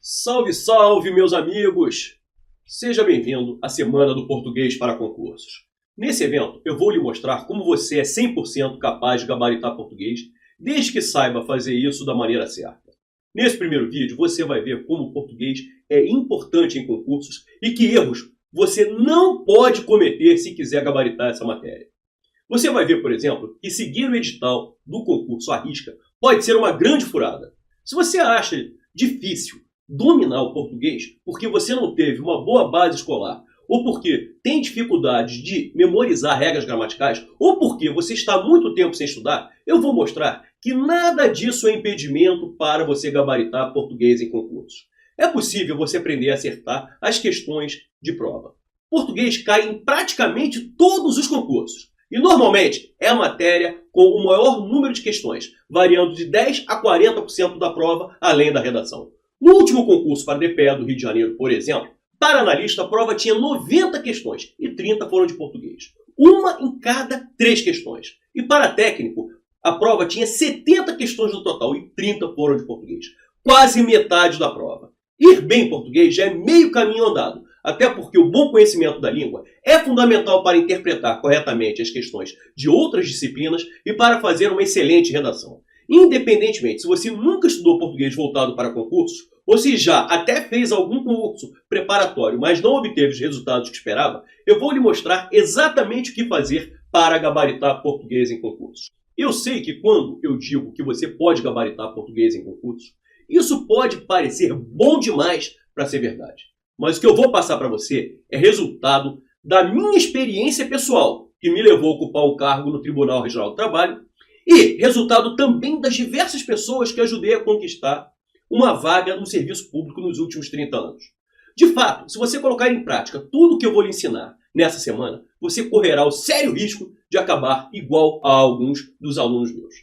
Salve, salve, meus amigos! Seja bem-vindo à Semana do Português para Concursos. Nesse evento, eu vou lhe mostrar como você é 100% capaz de gabaritar português, desde que saiba fazer isso da maneira certa. Nesse primeiro vídeo, você vai ver como o português é importante em concursos e que erros você não pode cometer se quiser gabaritar essa matéria. Você vai ver, por exemplo, que seguir o edital do concurso à risca pode ser uma grande furada. Se você acha difícil dominar o português porque você não teve uma boa base escolar, ou porque tem dificuldades de memorizar regras gramaticais, ou porque você está há muito tempo sem estudar, eu vou mostrar que nada disso é impedimento para você gabaritar português em concursos. É possível você aprender a acertar as questões de prova. Português cai em praticamente todos os concursos. E normalmente é a matéria com o maior número de questões, variando de 10% a 40% da prova, além da redação. No último concurso para DPE do Rio de Janeiro, por exemplo, para analista a prova tinha 90 questões e 30 foram de português. Uma em cada 3 questões. E para técnico, a prova tinha 70 questões no total e 30 foram de português. Quase metade da prova. Ir bem em português já é meio caminho andado, até porque o bom conhecimento da língua é fundamental para interpretar corretamente as questões de outras disciplinas e para fazer uma excelente redação. Independentemente se você nunca estudou português voltado para concursos, ou se já até fez algum concurso preparatório, mas não obteve os resultados que esperava, eu vou lhe mostrar exatamente o que fazer para gabaritar português em concursos. Eu sei que quando eu digo que você pode gabaritar português em concursos, isso pode parecer bom demais para ser verdade. Mas o que eu vou passar para você é resultado da minha experiência pessoal, que me levou a ocupar o cargo no Tribunal Regional do Trabalho, e resultado também das diversas pessoas que ajudei a conquistar uma vaga no serviço público nos últimos 30 anos. De fato, se você colocar em prática tudo o que eu vou lhe ensinar nessa semana, você correrá o sério risco de acabar igual a alguns dos alunos meus.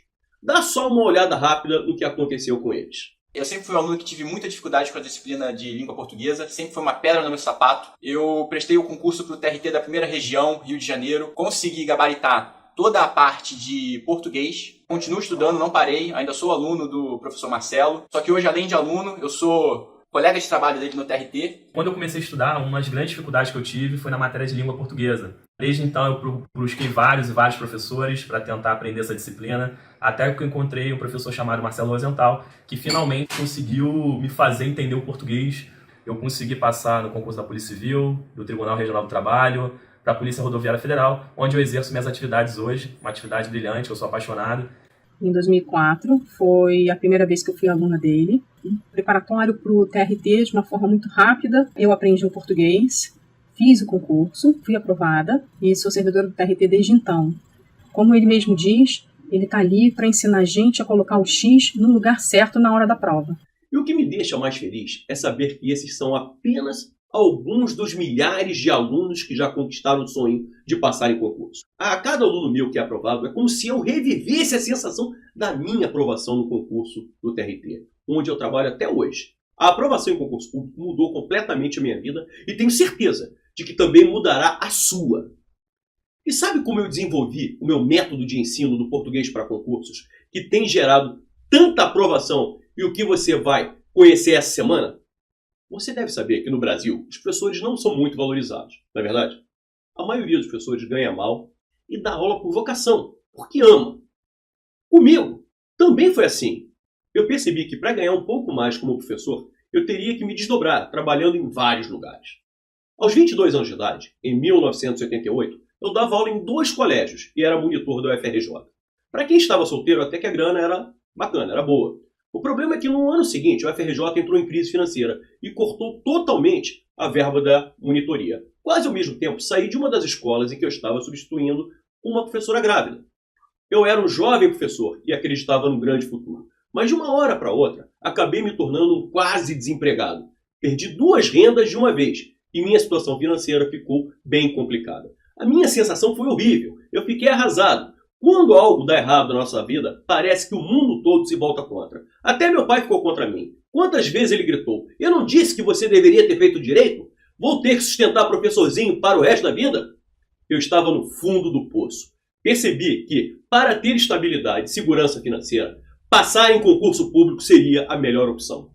Dá só uma olhada rápida no que aconteceu com eles. Eu sempre fui um aluno que tive muita dificuldade com a disciplina de língua portuguesa, sempre foi uma pedra no meu sapato. Eu prestei o concurso para o TRT da primeira região, Rio de Janeiro, consegui gabaritar toda a parte de português. Continuo estudando, não parei, ainda sou aluno do professor Marcelo. Só que hoje, além de aluno, eu sou colega de trabalho dele no TRT. Quando eu comecei a estudar, uma das grandes dificuldades que eu tive foi na matéria de língua portuguesa. Desde então eu busquei vários professores para tentar aprender essa disciplina, até que eu encontrei um professor chamado Marcelo Rosenthal, que finalmente conseguiu me fazer entender o português. Eu consegui passar no concurso da Polícia Civil, do Tribunal Regional do Trabalho, para a Polícia Rodoviária Federal, onde eu exerço minhas atividades hoje, uma atividade brilhante, eu sou apaixonado. Em 2004, foi a primeira vez que eu fui aluna dele. Preparatório para o TRT de uma forma muito rápida. Eu aprendi o português, fiz o concurso, fui aprovada e sou servidora do TRT desde então. Como ele mesmo diz, ele está ali para ensinar a gente a colocar o X no lugar certo na hora da prova. E o que me deixa mais feliz é saber que esses são apenas alguns dos milhares de alunos que já conquistaram o sonho de passar em concurso. A cada aluno meu que é aprovado é como se eu revivesse a sensação da minha aprovação no concurso do TRT, onde eu trabalho até hoje. A aprovação em concurso público mudou completamente a minha vida e tenho certeza de que também mudará a sua. E sabe como eu desenvolvi o meu método de ensino do português para concursos, que tem gerado tanta aprovação e o que você vai conhecer essa semana? Você deve saber que no Brasil os professores não são muito valorizados, não é verdade? A maioria dos professores ganha mal e dá aula por vocação, porque ama. Comigo também foi assim. Eu percebi que para ganhar um pouco mais como professor, eu teria que me desdobrar, trabalhando em vários lugares. Aos 22 anos de idade, em 1988, eu dava aula em 2 colégios e era monitor do UFRJ. Para quem estava solteiro, até que a grana era bacana, era boa. O problema é que no ano seguinte o UFRJ entrou em crise financeira e cortou totalmente a verba da monitoria. Quase ao mesmo tempo saí de uma das escolas em que eu estava substituindo uma professora grávida. Eu era um jovem professor e acreditava no grande futuro. Mas de uma hora para outra, acabei me tornando um quase desempregado. Perdi 2 rendas de uma vez e minha situação financeira ficou bem complicada. A minha sensação foi horrível, eu fiquei arrasado. Quando algo dá errado na nossa vida, parece que o mundo todo se volta contra. Até meu pai ficou contra mim. Quantas vezes ele gritou: "Eu não disse que você deveria ter feito direito? Vou ter que sustentar professorzinho para o resto da vida?" Eu estava no fundo do poço. Percebi que, para ter estabilidade e segurança financeira, passar em concurso público seria a melhor opção.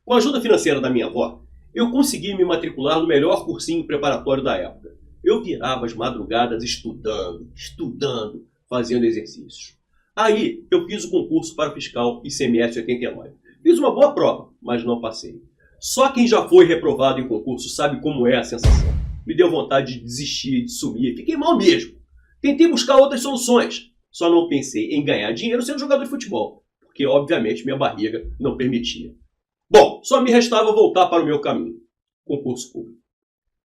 Com a ajuda financeira da minha avó, eu consegui me matricular no melhor cursinho preparatório da época. Eu virava as madrugadas estudando, fazendo exercícios. Aí eu fiz o concurso para fiscal ICMS 89. Fiz uma boa prova, mas não passei. Só quem já foi reprovado em concurso sabe como é a sensação. Me deu vontade de desistir, de sumir. Fiquei mal mesmo. Tentei buscar outras soluções. Só não pensei em ganhar dinheiro sendo jogador de futebol, porque obviamente minha barriga não permitia. Bom, só me restava voltar para o meu caminho. Concurso público.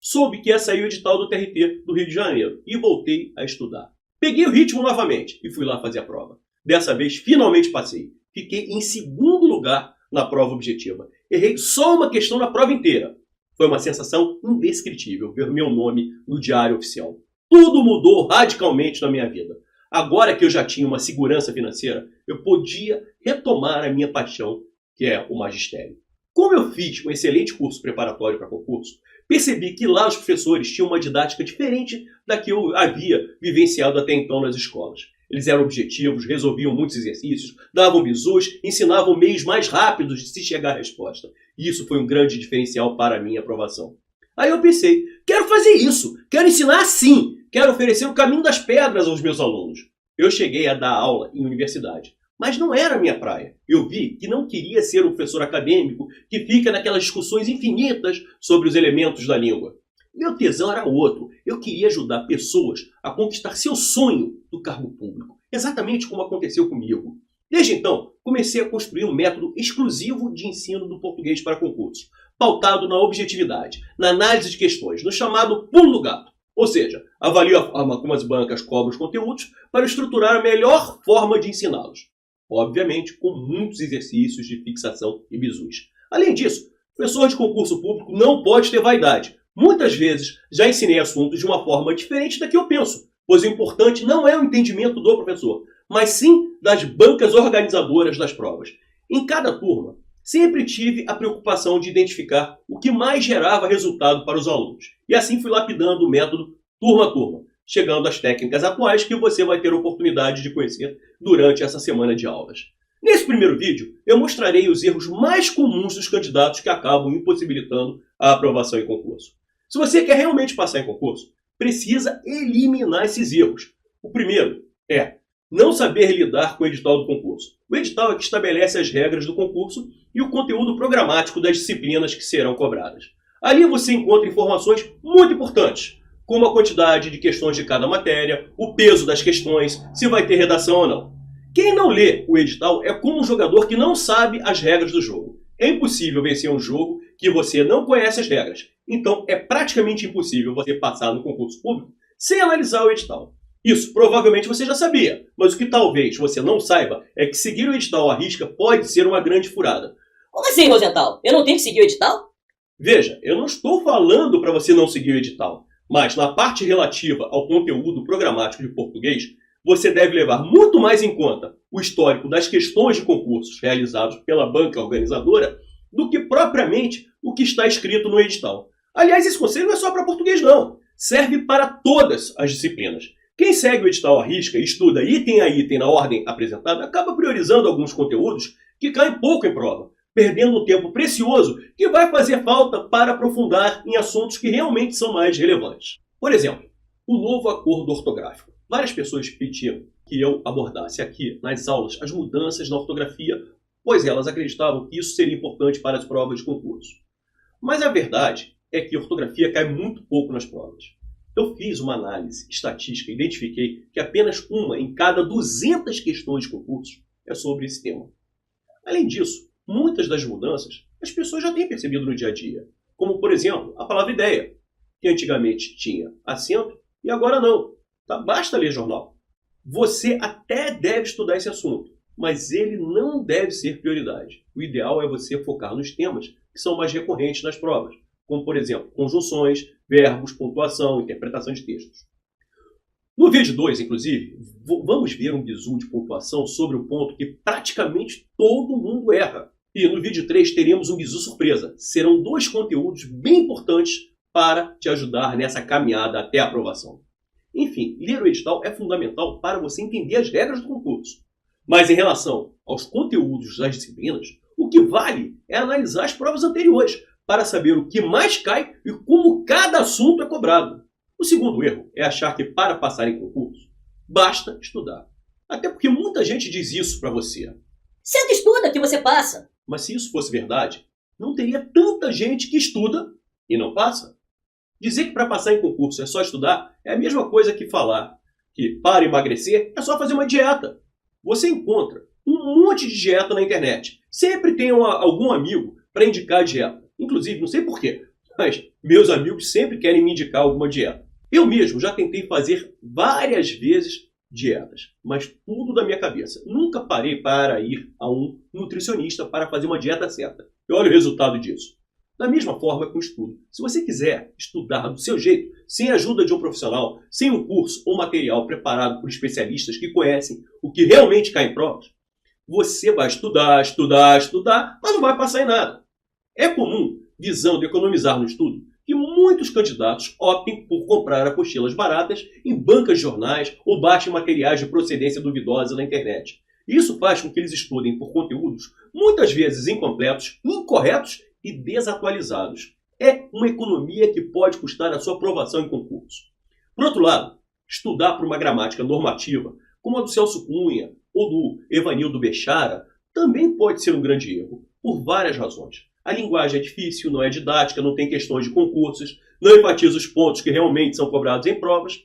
Soube que ia sair o edital do TRT do Rio de Janeiro e voltei a estudar. Peguei o ritmo novamente e fui lá fazer a prova. Dessa vez, finalmente passei. Fiquei em segundo lugar na prova objetiva. Errei só uma questão na prova inteira. Foi uma sensação indescritível ver meu nome no diário oficial. Tudo mudou radicalmente na minha vida. Agora que eu já tinha uma segurança financeira, eu podia retomar a minha paixão, que é o magistério. Como eu fiz um excelente curso preparatório para concurso, percebi que lá os professores tinham uma didática diferente da que eu havia vivenciado até então nas escolas. Eles eram objetivos, resolviam muitos exercícios, davam bisus, ensinavam meios mais rápidos de se chegar à resposta. E isso foi um grande diferencial para a minha aprovação. Aí eu pensei, quero fazer isso, quero ensinar assim, quero oferecer o caminho das pedras aos meus alunos. Eu cheguei a dar aula em universidade, mas não era a minha praia. Eu vi que não queria ser um professor acadêmico que fica naquelas discussões infinitas sobre os elementos da língua. Meu tesão era outro. Eu queria ajudar pessoas a conquistar seu sonho do cargo público, exatamente como aconteceu comigo. Desde então, comecei a construir um método exclusivo de ensino do português para concursos, pautado na objetividade, na análise de questões, no chamado pulo do gato. Ou seja, avalio a forma como as bancas cobram os conteúdos para estruturar a melhor forma de ensiná-los. Obviamente, com muitos exercícios de fixação e bisus. Além disso, o professor de concurso público não pode ter vaidade. Muitas vezes já ensinei assuntos de uma forma diferente da que eu penso, pois o importante não é o entendimento do professor, mas sim das bancas organizadoras das provas. Em cada turma, sempre tive a preocupação de identificar o que mais gerava resultado para os alunos. E assim fui lapidando o método turma a turma, chegando às técnicas atuais que você vai ter oportunidade de conhecer durante essa semana de aulas. Nesse primeiro vídeo, eu mostrarei os erros mais comuns dos candidatos que acabam impossibilitando a aprovação em concurso. Se você quer realmente passar em concurso, precisa eliminar esses erros. O primeiro é não saber lidar com o edital do concurso. O edital é que estabelece as regras do concurso e o conteúdo programático das disciplinas que serão cobradas. Ali você encontra informações muito importantes, como a quantidade de questões de cada matéria, o peso das questões, se vai ter redação ou não. Quem não lê o edital é como um jogador que não sabe as regras do jogo. É impossível vencer um jogo que você não conhece as regras. Então é praticamente impossível você passar no concurso público sem analisar o edital. Isso provavelmente você já sabia, mas o que talvez você não saiba é que seguir o edital à risca pode ser uma grande furada. Como assim, Rosenthal? Eu não tenho que seguir o edital? Veja, eu não estou falando para você não seguir o edital, mas na parte relativa ao conteúdo programático de português, você deve levar muito mais em conta o histórico das questões de concursos realizados pela banca organizadora do que propriamente o que está escrito no edital. Aliás, esse conselho não é só para português, não. Serve para todas as disciplinas. Quem segue o edital à risca e estuda item a item na ordem apresentada acaba priorizando alguns conteúdos que caem pouco em prova, perdendo um tempo precioso que vai fazer falta para aprofundar em assuntos que realmente são mais relevantes. Por exemplo, o novo acordo ortográfico. Várias pessoas pediam que eu abordasse aqui nas aulas as mudanças na ortografia, pois elas acreditavam que isso seria importante para as provas de concurso. Mas a verdade é que a ortografia cai muito pouco nas provas. Eu fiz uma análise estatística e identifiquei que apenas uma em cada 200 questões de concurso é sobre esse tema. Além disso, muitas das mudanças as pessoas já têm percebido no dia a dia, como, por exemplo, a palavra ideia, que antigamente tinha acento e agora não. Tá? Basta ler jornal. Você até deve estudar esse assunto, mas ele não deve ser prioridade. O ideal é você focar nos temas que são mais recorrentes nas provas, como, por exemplo, conjunções, verbos, pontuação, interpretação de textos. No vídeo 2, inclusive, vamos ver um bizu de pontuação sobre o ponto que praticamente todo mundo erra. E no vídeo 3 teremos um bizu surpresa. Serão 2 conteúdos bem importantes para te ajudar nessa caminhada até a aprovação. Enfim, ler o edital é fundamental para você entender as regras do concurso. Mas em relação aos conteúdos das disciplinas, o O que vale é analisar as provas anteriores para saber o que mais cai e como cada assunto é cobrado. O segundo erro é achar que para passar em concurso, basta estudar. Até porque muita gente diz isso para você. Senta e estuda que você passa. Mas se isso fosse verdade, não teria tanta gente que estuda e não passa. Dizer que para passar em concurso é só estudar é a mesma coisa que falar que para emagrecer é só fazer uma dieta. Você encontra um monte de dieta na internet. Sempre tem algum amigo para indicar a dieta. Inclusive, não sei porquê, mas meus amigos sempre querem me indicar alguma dieta. Eu mesmo já tentei fazer várias vezes dietas, mas tudo da minha cabeça. Nunca parei para ir a um nutricionista para fazer uma dieta certa. E olha o resultado disso. Da mesma forma com o estudo. Se você quiser estudar do seu jeito, sem a ajuda de um profissional, sem um curso ou material preparado por especialistas que conhecem o que realmente cai em provas, você vai estudar, mas não vai passar em nada. É comum, visando economizar no estudo, que muitos candidatos optem por comprar apostilas baratas em bancas de jornais ou baixem materiais de procedência duvidosa na internet. Isso faz com que eles estudem por conteúdos muitas vezes incompletos, incorretos e desatualizados. É uma economia que pode custar a sua aprovação em concurso. Por outro lado, estudar por uma gramática normativa, como a do Celso Cunha ou do Evanildo Bechara, também pode ser um grande erro, por várias razões. A linguagem é difícil, não é didática, não tem questões de concursos, não enfatiza os pontos que realmente são cobrados em provas,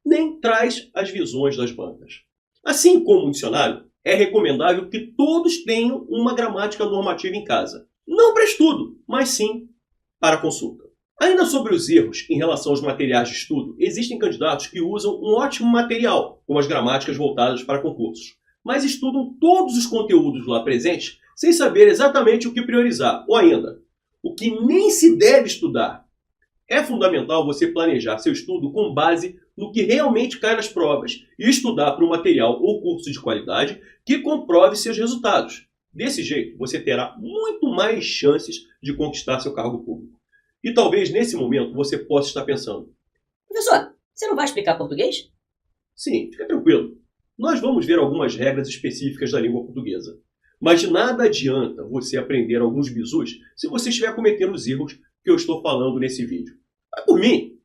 nem traz as visões das bancas. Assim como um dicionário, é recomendável que todos tenham uma gramática normativa em casa. Não para estudo, mas sim para consulta. Ainda sobre os erros em relação aos materiais de estudo, existem candidatos que usam um ótimo material, como as gramáticas voltadas para concursos, mas estudam todos os conteúdos lá presentes sem saber exatamente o que priorizar, ou ainda, o que nem se deve estudar. É fundamental você planejar seu estudo com base no que realmente cai nas provas e estudar para um material ou curso de qualidade que comprove seus resultados. Desse jeito, você terá muito mais chances de conquistar seu cargo público. E talvez nesse momento você possa estar pensando: Professor, você não vai explicar português? sim, fica tranquilo. Nós vamos ver algumas regras específicas da língua portuguesa. Mas de nada adianta você aprender alguns bizus se você estiver cometendo os erros que eu estou falando nesse vídeo. Mas por mim,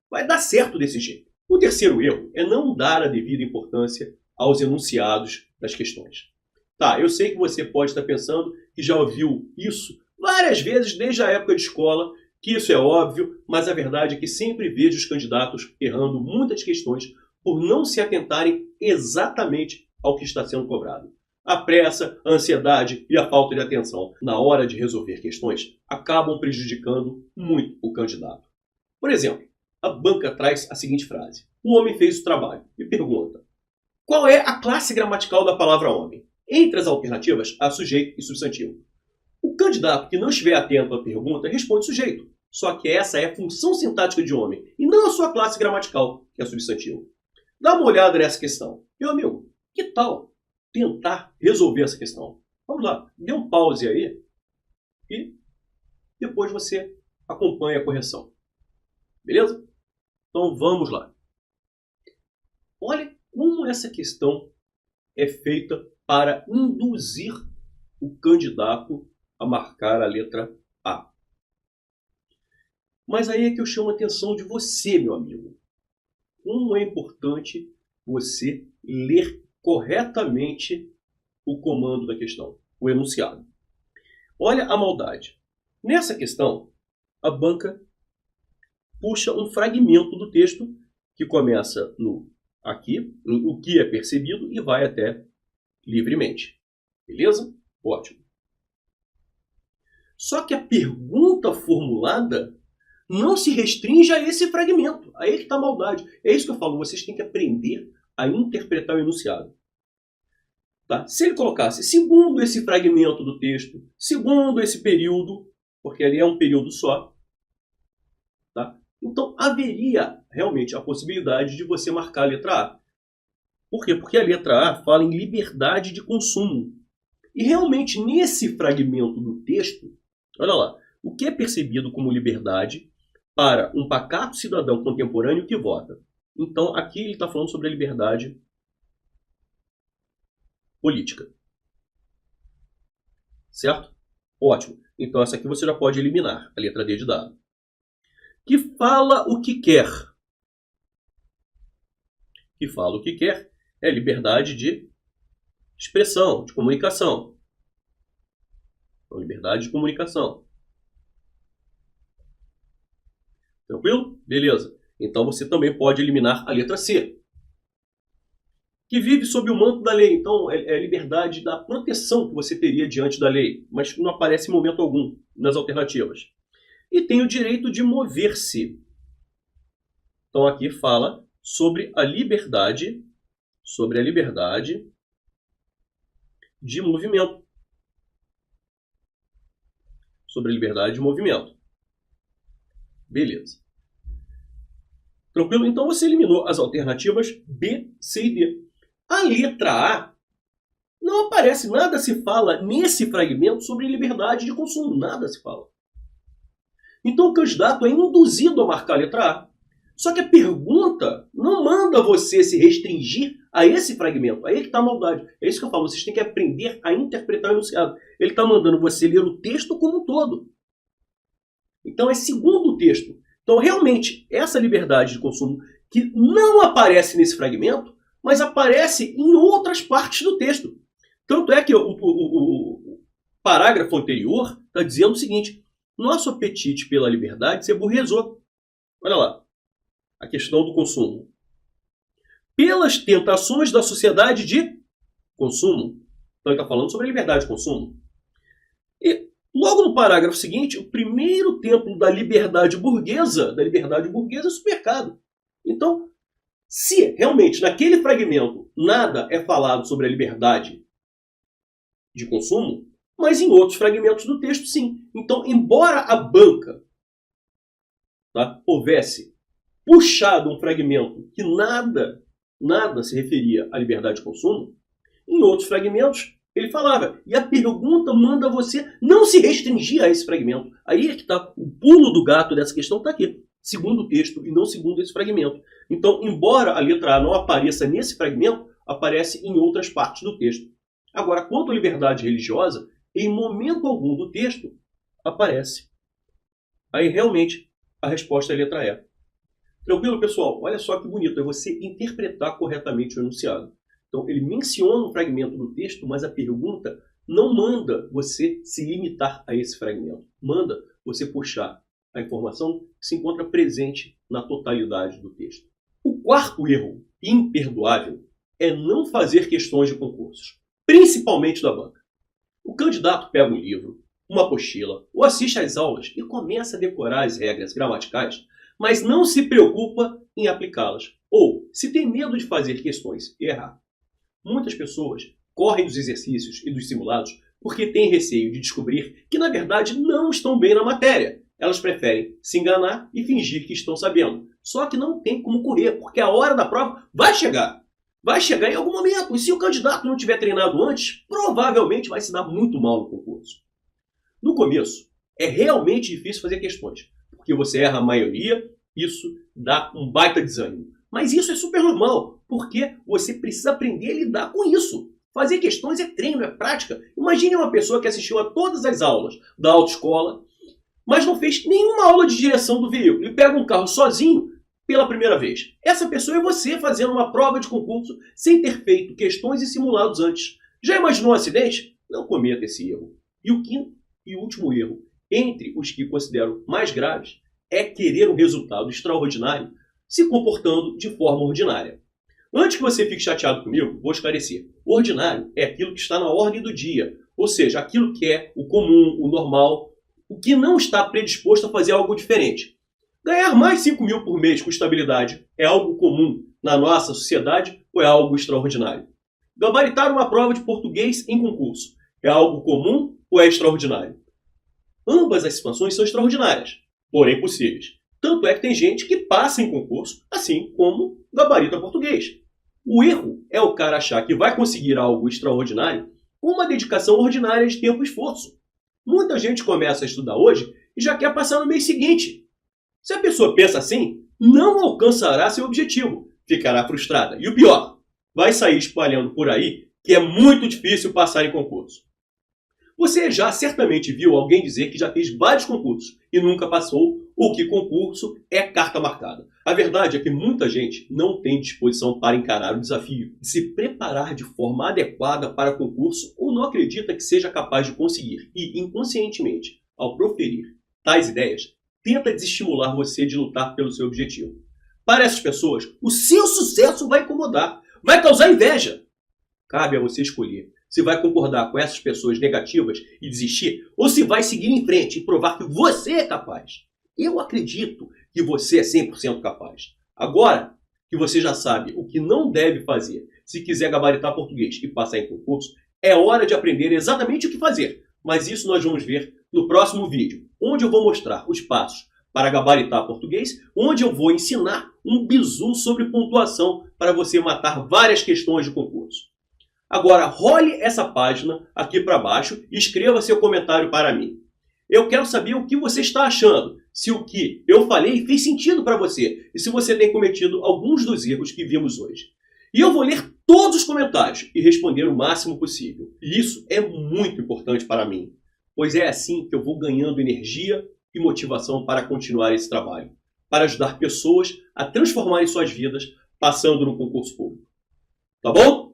vai dar certo desse jeito. O terceiro erro é não dar a devida importância aos enunciados das questões. Tá, eu sei que você pode estar pensando que já ouviu isso várias vezes desde a época de escola, que isso é óbvio, mas a verdade é que sempre vejo os candidatos errando muitas questões por não se atentarem exatamente ao que está sendo cobrado. A pressa, a ansiedade e a falta de atenção na hora de resolver questões acabam prejudicando muito o candidato. Por exemplo, a banca traz a seguinte frase: o homem fez o trabalho, e pergunta: qual é a classe gramatical da palavra homem? Entre as alternativas, há sujeito e substantivo. O candidato que não estiver atento à pergunta responde sujeito. Só que essa é a função sintática de homem, e não a sua classe gramatical, que é substantivo. Dá uma olhada nessa questão. Meu amigo, que tal tentar resolver essa questão? Vamos lá, dê um pause aí e depois você acompanha a correção. Beleza? Então vamos lá. Olha como essa questão é feita para induzir o candidato a marcar a letra A. Mas aí é que eu chamo a atenção de você, meu amigo. Como é importante você ler corretamente o comando da questão, o enunciado. Olha a maldade. Nessa questão, a banca puxa um fragmento do texto que começa no aqui, o que é percebido, e vai até livremente. Beleza? Ótimo. Só que a pergunta formulada não se restringe a esse fragmento. Aí que está a maldade. É isso que eu falo, vocês têm que aprender a interpretar o enunciado. Tá? Se ele colocasse segundo esse fragmento do texto, segundo esse período, porque ali é um período só, tá? Então haveria realmente a possibilidade de você marcar a letra A. Por quê? Porque a letra A fala em liberdade de consumo. E realmente nesse fragmento do texto, olha lá, o que é percebido como liberdade para um pacato cidadão contemporâneo que vota? Então aqui ele está falando sobre a liberdade política. Certo? Ótimo. Então essa aqui você já pode eliminar, a letra D de dado. Que fala o que quer. Que fala o que quer é liberdade de expressão, de comunicação. Então, liberdade de comunicação. Tranquilo? Beleza. Então você também pode eliminar a letra C. Que vive sob o manto da lei. Então é a liberdade da proteção que você teria diante da lei, mas não aparece em momento algum nas alternativas. E tem o direito de mover-se. Então aqui fala sobre a liberdade de movimento. Sobre a liberdade de movimento. Beleza. Tranquilo? Então você eliminou as alternativas B, C e D. A letra A não aparece, nada se fala nesse fragmento sobre liberdade de consumo, nada se fala. Então o candidato é induzido a marcar a letra A. Só que a pergunta não manda você se restringir a esse fragmento. Aí que está a maldade. É isso que eu falo, vocês têm que aprender a interpretar o enunciado. Ele está mandando você ler o texto como um todo. Então é segundo o texto. Então realmente, essa liberdade de consumo que não aparece nesse fragmento, mas aparece em outras partes do texto. Tanto é que o parágrafo anterior está dizendo o seguinte: nosso apetite pela liberdade se aborrezou. Olha lá, a questão do consumo. Pelas tentações da sociedade de consumo. Então ele está falando sobre a liberdade de consumo. E logo no parágrafo seguinte, o primeiro templo da liberdade burguesa é o supermercado. Então, se realmente naquele fragmento nada é falado sobre a liberdade de consumo, mas em outros fragmentos do texto sim. Então, embora a banca houvesse puxado um fragmento que nada se referia à liberdade de consumo, em outros fragmentos ele falava. E a pergunta manda você não se restringir a esse fragmento. Aí é que está o pulo do gato dessa questão, está aqui. Segundo o texto e não segundo esse fragmento. Então, embora a letra A não apareça nesse fragmento, aparece em outras partes do texto. Agora, quanto à liberdade religiosa, em momento algum do texto aparece. Aí, realmente, a resposta é a letra E. Tranquilo, pessoal? Olha só que bonito, é você interpretar corretamente o enunciado. Então, ele menciona um fragmento do texto, mas a pergunta não manda você se limitar a esse fragmento. Manda você puxar a informação que se encontra presente na totalidade do texto. O quarto erro imperdoável é não fazer questões de concursos, principalmente da banca. O candidato pega um livro, uma apostila, ou assiste às aulas e começa a decorar as regras gramaticais, mas não se preocupa em aplicá-las, ou se tem medo de fazer questões e errar. Muitas pessoas correm dos exercícios e dos simulados porque têm receio de descobrir que, na verdade, não estão bem na matéria. Elas preferem se enganar e fingir que estão sabendo. Só que não tem como correr, porque a hora da prova vai chegar. Vai chegar em algum momento. E se o candidato não tiver treinado antes, provavelmente vai se dar muito mal no concurso. No começo, é realmente difícil fazer questões, porque você erra a maioria, isso dá um baita desânimo. Mas isso é super normal, porque você precisa aprender a lidar com isso. Fazer questões é treino, é prática. Imagine uma pessoa que assistiu a todas as aulas da autoescola, mas não fez nenhuma aula de direção do veículo e pega um carro sozinho pela primeira vez. Essa pessoa é você fazendo uma prova de concurso sem ter feito questões e simulados antes. Já imaginou um acidente? Não cometa esse erro. E o quinto e último erro, entre os que considero mais graves, é querer um resultado extraordinário se comportando de forma ordinária. Antes que você fique chateado comigo, vou esclarecer. O ordinário é aquilo que está na ordem do dia, ou seja, aquilo que é o comum, o normal, o que não está predisposto a fazer algo diferente. Ganhar mais 5 mil por mês com estabilidade é algo comum na nossa sociedade ou é algo extraordinário? Gabaritar uma prova de português em concurso é algo comum ou é extraordinário? Ambas as situações são extraordinárias, porém possíveis. Tanto é que tem gente que passa em concurso, assim como gabarita português. O erro é o cara achar que vai conseguir algo extraordinário com uma dedicação ordinária de tempo e esforço. Muita gente começa a estudar hoje e já quer passar no mês seguinte. Se a pessoa pensa assim, não alcançará seu objetivo, ficará frustrada. E o pior, vai sair espalhando por aí que é muito difícil passar em concurso. Você já certamente viu alguém dizer que já fez vários concursos e nunca passou, ou que concurso é carta marcada. A verdade é que muita gente não tem disposição para encarar o desafio de se preparar de forma adequada para concurso ou não acredita que seja capaz de conseguir e, inconscientemente, ao proferir tais ideias, tenta desestimular você de lutar pelo seu objetivo. Para essas pessoas, o seu sucesso vai incomodar, vai causar inveja. Cabe a você escolher se vai concordar com essas pessoas negativas e desistir, ou se vai seguir em frente e provar que você é capaz. Eu acredito que você é 100% capaz. Agora que você já sabe o que não deve fazer se quiser gabaritar português e passar em concurso, é hora de aprender exatamente o que fazer. Mas isso nós vamos ver no próximo vídeo, onde eu vou mostrar os passos para gabaritar português, onde eu vou ensinar um bizu sobre pontuação para você matar várias questões de concurso. Agora, role essa página aqui para baixo e escreva seu comentário para mim. Eu quero saber o que você está achando, se o que eu falei fez sentido para você e se você tem cometido alguns dos erros que vimos hoje. E eu vou ler todos os comentários e responder o máximo possível. E isso é muito importante para mim, pois é assim que eu vou ganhando energia e motivação para continuar esse trabalho, para ajudar pessoas a transformarem suas vidas passando no concurso público. Tá bom?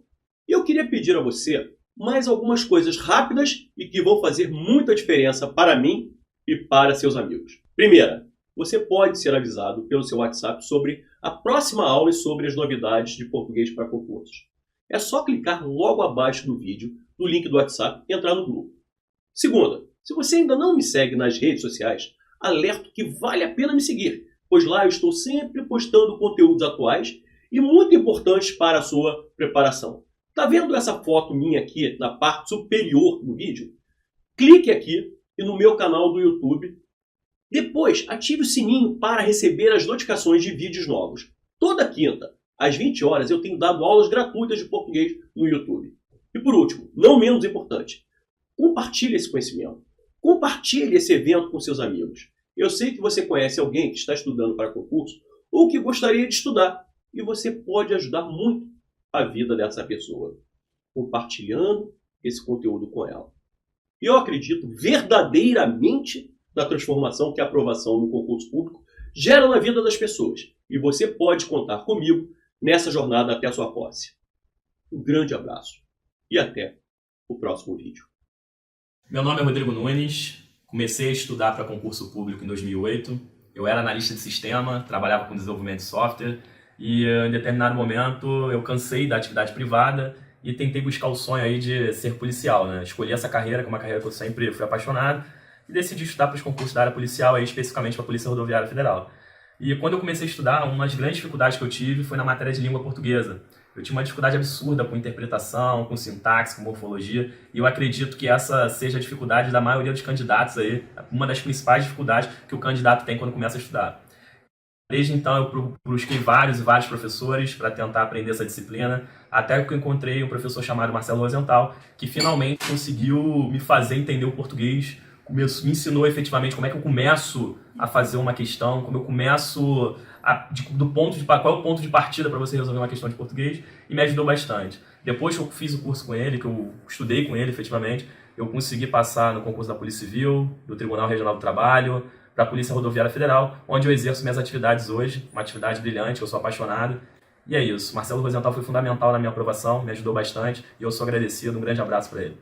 E eu queria pedir a você mais algumas coisas rápidas e que vão fazer muita diferença para mim e para seus amigos. Primeira, você pode ser avisado pelo seu WhatsApp sobre a próxima aula e sobre as novidades de português para concursos. É só clicar logo abaixo do vídeo, no link do WhatsApp, e entrar no grupo. Segunda, se você ainda não me segue nas redes sociais, alerto que vale a pena me seguir, pois lá eu estou sempre postando conteúdos atuais e muito importantes para a sua preparação. Tá vendo essa foto minha aqui na parte superior do vídeo? Clique aqui e no meu canal do YouTube. Depois, ative o sininho para receber as notificações de vídeos novos. Toda quinta, às 20 horas, eu tenho dado aulas gratuitas de português no YouTube. E por último, não menos importante, compartilhe esse conhecimento. Compartilhe esse evento com seus amigos. Eu sei que você conhece alguém que está estudando para concurso ou que gostaria de estudar e você pode ajudar muito a vida dessa pessoa, compartilhando esse conteúdo com ela. E eu acredito verdadeiramente na transformação que a aprovação no concurso público gera na vida das pessoas. E você pode contar comigo nessa jornada até a sua posse. Um grande abraço e até o próximo vídeo. Meu nome é Rodrigo Nunes, comecei a estudar para concurso público em 2008. Eu era analista de sistema, trabalhava com desenvolvimento de software. E em determinado momento eu cansei da atividade privada e tentei buscar o sonho aí de ser policial, né? Escolhi essa carreira, que é uma carreira que eu sempre fui apaixonado, e decidi estudar para os concursos da área policial, aí, especificamente para a Polícia Rodoviária Federal. E quando eu comecei a estudar, uma das grandes dificuldades que eu tive foi na matéria de língua portuguesa. Eu tinha uma dificuldade absurda com interpretação, com sintaxe, com morfologia, e eu acredito que essa seja a dificuldade da maioria dos candidatos aí, uma das principais dificuldades que o candidato tem quando começa a estudar. Desde então eu busquei vários e vários professores para tentar aprender essa disciplina, até que eu encontrei um professor chamado Marcelo Rosenthal, que finalmente conseguiu me fazer entender o português, me ensinou efetivamente como é que eu começo a fazer uma questão, como eu começo, qual é o ponto de partida para você resolver uma questão de português, e me ajudou bastante. Depois que eu fiz o curso com ele, que eu estudei com ele efetivamente, eu consegui passar no concurso da Polícia Civil, do Tribunal Regional do Trabalho, para a Polícia Rodoviária Federal, onde eu exerço minhas atividades hoje, uma atividade brilhante, eu sou apaixonado. E é isso, Marcelo Rosenthal foi fundamental na minha aprovação, me ajudou bastante e eu sou agradecido, um grande abraço para ele.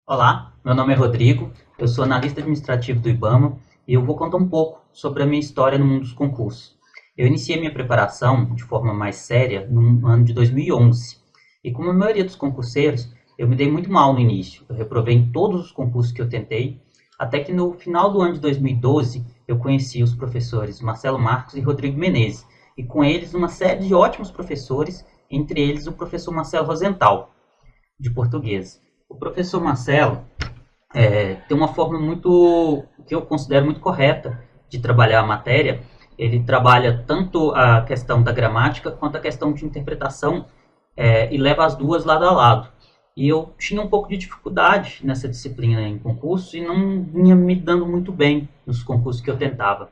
Olá, meu nome é Rodrigo, eu sou analista administrativo do IBAMA e eu vou contar um pouco sobre a minha história no mundo dos concursos. Eu iniciei minha preparação de forma mais séria no ano de 2011 e como a maioria dos concurseiros, eu me dei muito mal no início, eu reprovei em todos os concursos que eu tentei, até que no final do ano de 2012 eu conheci os professores Marcelo Marcos e Rodrigo Menezes, e com eles uma série de ótimos professores, entre eles o professor Marcelo Rosenthal, de português. O professor Marcelo tem uma forma que eu considero muito correta de trabalhar a matéria. Ele trabalha tanto a questão da gramática quanto a questão de interpretação e leva as duas lado a lado. E eu tinha um pouco de dificuldade nessa disciplina em concurso e não vinha me dando muito bem nos concursos que eu tentava.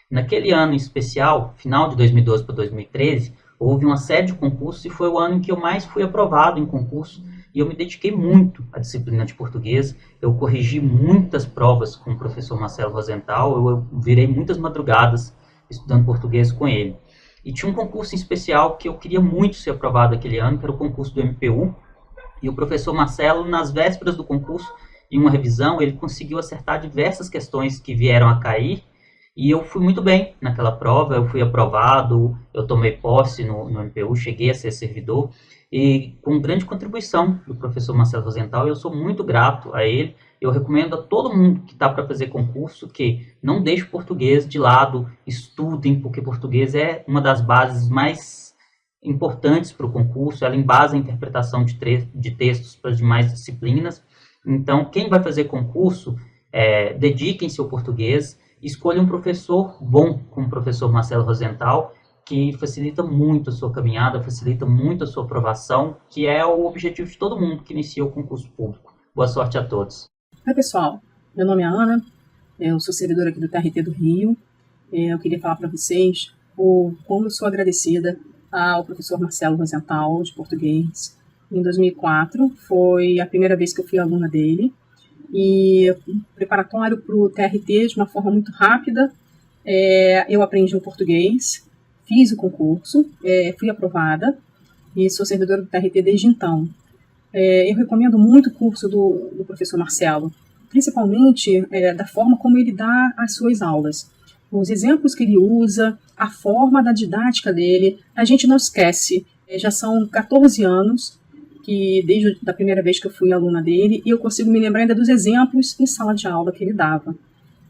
Naquele ano em especial, final de 2012 para 2013, houve uma série de concursos e foi o ano em que eu mais fui aprovado em concurso e eu me dediquei muito à disciplina de português. Eu corrigi muitas provas com o professor Marcelo Rosenthal, eu virei muitas madrugadas estudando português com ele. E tinha um concurso em especial que eu queria muito ser aprovado aquele ano, que era o concurso do MPU, e o professor Marcelo, nas vésperas do concurso, em uma revisão, ele conseguiu acertar diversas questões que vieram a cair, e eu fui muito bem naquela prova, eu fui aprovado, eu tomei posse no MPU, cheguei a ser servidor, e com grande contribuição do professor Marcelo Rosenthal, eu sou muito grato a ele. Eu recomendo a todo mundo que está para fazer concurso que não deixe o português de lado, estudem, porque português é uma das bases mais importantes para o concurso, ela embasa a interpretação de textos para as demais disciplinas. Então, quem vai fazer concurso, dediquem-se ao português, escolha um professor bom, como o professor Marcelo Rosenthal, que facilita muito a sua caminhada, facilita muito a sua aprovação, que é o objetivo de todo mundo que inicia o concurso público. Boa sorte a todos. Oi, pessoal. Meu nome é Ana, eu sou servidora aqui do TRT do Rio. Eu queria falar para vocês como eu sou agradecida ao professor Marcelo Rosenthal, de português. Em 2004, foi a primeira vez que eu fui aluna dele. E preparatório para o TRT de uma forma muito rápida, eu aprendi o português, fiz o concurso, fui aprovada e sou servidora do TRT desde então. Eu recomendo muito o curso do professor Marcelo, principalmente da forma como ele dá as suas aulas. Os exemplos que ele usa, a forma da didática dele, a gente não esquece. Já são 14 anos que desde a primeira vez que eu fui aluna dele, e eu consigo me lembrar ainda dos exemplos em sala de aula que ele dava.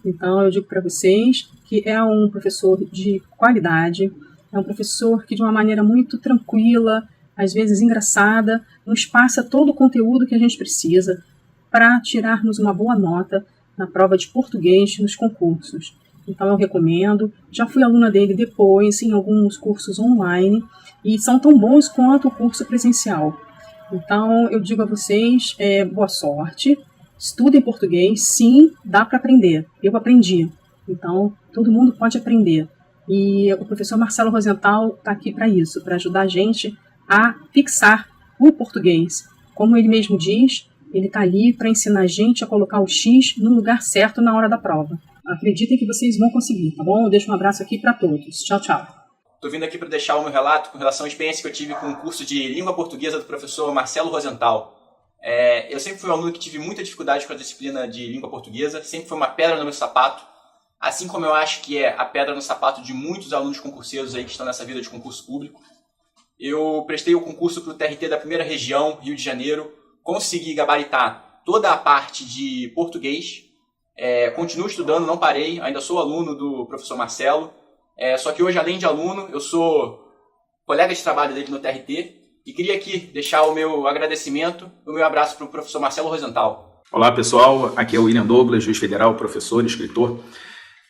Então, eu digo para vocês que é um professor de qualidade, é um professor que, de uma maneira muito tranquila, às vezes engraçada, nos passa todo o conteúdo que a gente precisa para tirarmos uma boa nota na prova de português nos concursos. Então, eu recomendo. Já fui aluna dele depois em alguns cursos online, e são tão bons quanto o curso presencial. Então, eu digo a vocês, boa sorte, estudem português, sim, dá para aprender, eu aprendi, então todo mundo pode aprender. E o professor Marcelo Rosenthal está aqui para isso, para ajudar a gente a fixar o português. Como ele mesmo diz, ele está ali para ensinar a gente a colocar o X no lugar certo na hora da prova. Acreditem que vocês vão conseguir, tá bom? Eu deixo um abraço aqui para todos. Tchau, tchau. Estou vindo aqui para deixar o meu relato com relação à experiência que eu tive com o curso de língua portuguesa do professor Marcelo Rosenthal. Eu sempre fui um aluno que tive muita dificuldade com a disciplina de língua portuguesa, sempre foi uma pedra no meu sapato, assim como eu acho que é a pedra no sapato de muitos alunos concurseiros aí que estão nessa vida de concurso público. Eu prestei o concurso para o TRT da primeira região, Rio de Janeiro, consegui gabaritar toda a parte de português, continuo estudando, não parei, ainda sou aluno do professor Marcelo. Só que hoje, além de aluno, eu sou colega de trabalho dele no TRT e queria aqui deixar o meu agradecimento e o meu abraço para o professor Marcelo Rosenthal. Olá pessoal, aqui é o William Douglas, juiz federal, professor e escritor,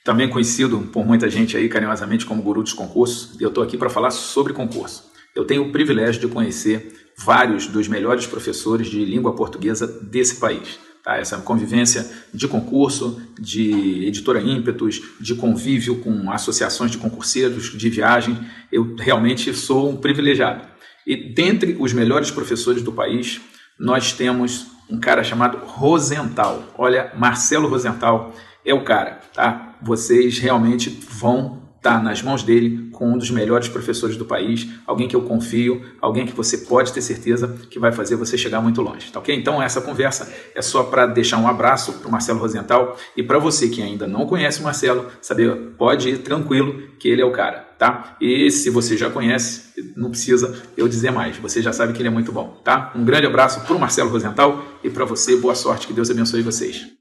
também conhecido por muita gente aí carinhosamente como guru dos concursos, e eu estou aqui para falar sobre concurso. Eu tenho o privilégio de conhecer vários dos melhores professores de língua portuguesa desse país. Essa convivência de concurso, de editora ímpetus, de convívio com associações de concurseiros, de viagem, eu realmente sou um privilegiado. E dentre os melhores professores do país, nós temos um cara chamado Rosenthal. Olha, Marcelo Rosenthal é o cara, tá? Vocês realmente vão estar nas mãos dele com um dos melhores professores do país, alguém que eu confio, alguém que você pode ter certeza que vai fazer você chegar muito longe, tá ok? Então essa conversa é só para deixar um abraço para o Marcelo Rosenthal, e para você que ainda não conhece o Marcelo, saber, pode ir tranquilo que ele é o cara, tá? E se você já conhece, não precisa eu dizer mais, você já sabe que ele é muito bom, tá? Um grande abraço para o Marcelo Rosenthal e para você, boa sorte, que Deus abençoe vocês.